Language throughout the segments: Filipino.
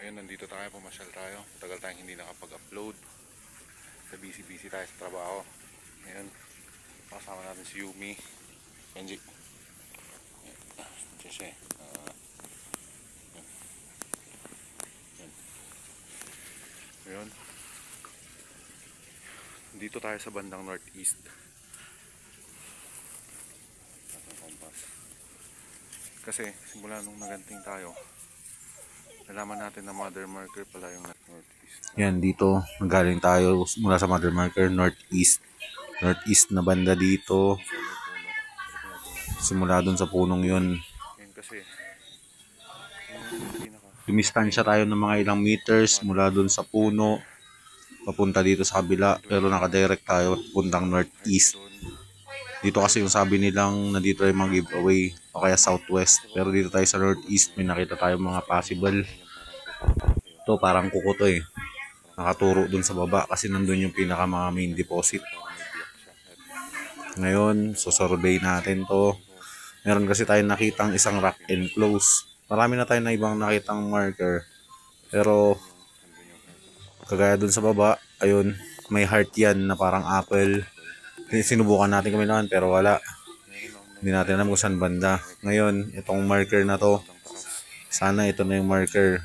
Ayun, nandito tayo, pumasyal tayo. Tagal tayong hindi nakapag-upload. Sa busy tayo sa trabaho. Ayun, kasama natin si Yumi. Kenji. Diyan siya eh. Ayun. Dito tayo sa bandang northeast. Kasi simula nung naganting tayo, nalaman natin na mother marker pala yung northeast. Yan, dito galing tayo mula sa mother marker northeast. Northeast na banda dito. Simula dun sa punong yun. Yan kasi dumistansya tayo ng mga ilang meters mula dun sa puno papunta dito sa kabila, pero nakadirect tayo puntang northeast. Dito kasi yung sabi nilang na dito ay mag-giveaway o kaya southwest, pero dito tayo sa northeast may nakita tayo mga possible. Ito parang kuko to eh, nakaturo dun sa baba kasi nandun yung pinaka mga main deposit. Ngayon survey natin to. Meron kasi tayong nakitang isang rock enclose. Marami na tayong na ibang nakitang marker, pero kagaya dun sa baba, ayun, may heart yan na parang apple. Sinubukan natin kami naman pero wala. Hindi natin alam kung saan banda. Ngayon, itong marker na to, sana ito na yung marker.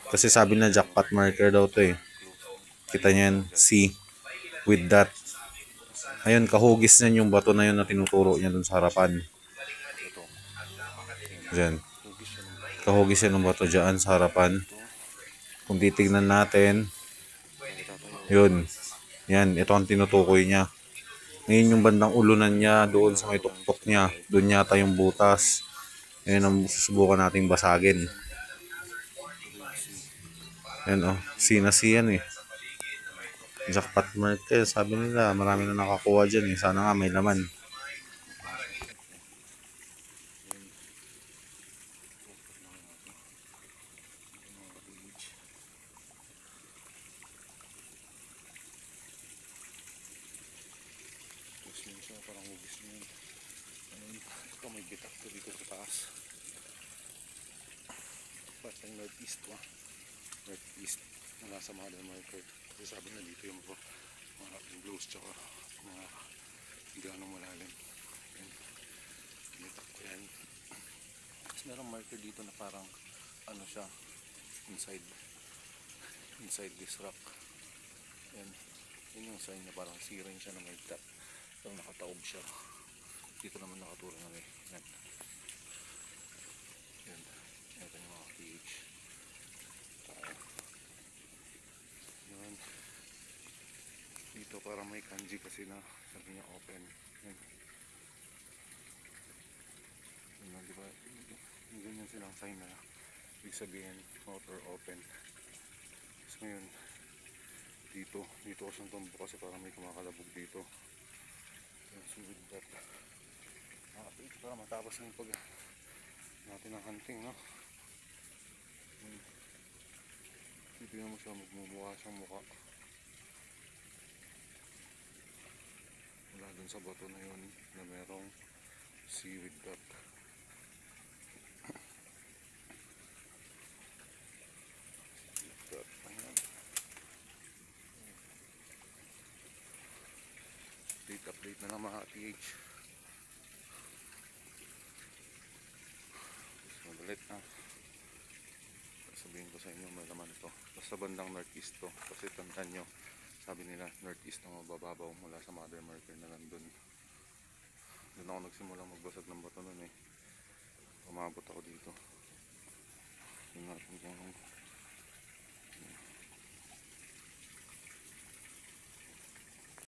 Kasi sabi na jackpot marker daw to eh. Kita nyo yan, C with that. Ayun, kahugis niyan yung bato na yun na tinuturo niya dun sa harapan. Diyan. Kahugis yan yung bato dyan sa harapan. Kung titignan natin, yun. Yan, ito ang tinutukoy niya. Ngayon yung bandang ulunan niya, doon sa may tuktok niya, doon yata yung butas. Ngayon ang susubukan nating basagin. Yan oh, sinasi yan eh. Jackpot market, sabi nila, marami na nakakuha dyan eh. Sana nga may laman. Parang hugis niya yun. Ito may bitak to dito sa taas. Parang northeast ba? Northeast. Wala sa mother marker. Kasi sabi na dito yung mga enclose tsaka mga ganong malalim. Bitak ko yan. Tapos merong marker dito na parang ano siya, inside this rock. Yan. Yun yung sign na parang siren siya na may tap. Pero nakataob siya. Dito naman nakaturo na may yan. Yan. Ito yung mga PH. Yan. Dito parang may kanji kasi na sabi niya open. Yan. Yan, diba? Yung ganyan silang sign na ibig sabihin out or open. Tapos ngayon dito ko siyang tumbo kasi parang may kumakalabog dito. So with that, ito para matapos ng pag natin ang hunting, no? Tignan mo siya, magmumukha siyang mukha wala dun sa bato na yun na merong seaweed duck. Update na ng mga PH. Mabalit na. Sabihin ko sa inyo may laman ito. Basta bandang northeast to. Kasi tandaan nyo, sabi nila northeast na mabababaw mula sa mother marker na nandun. Doon ako nagsimulang magbasag ng bato nun eh. Umabot ako dito. Yun natin kung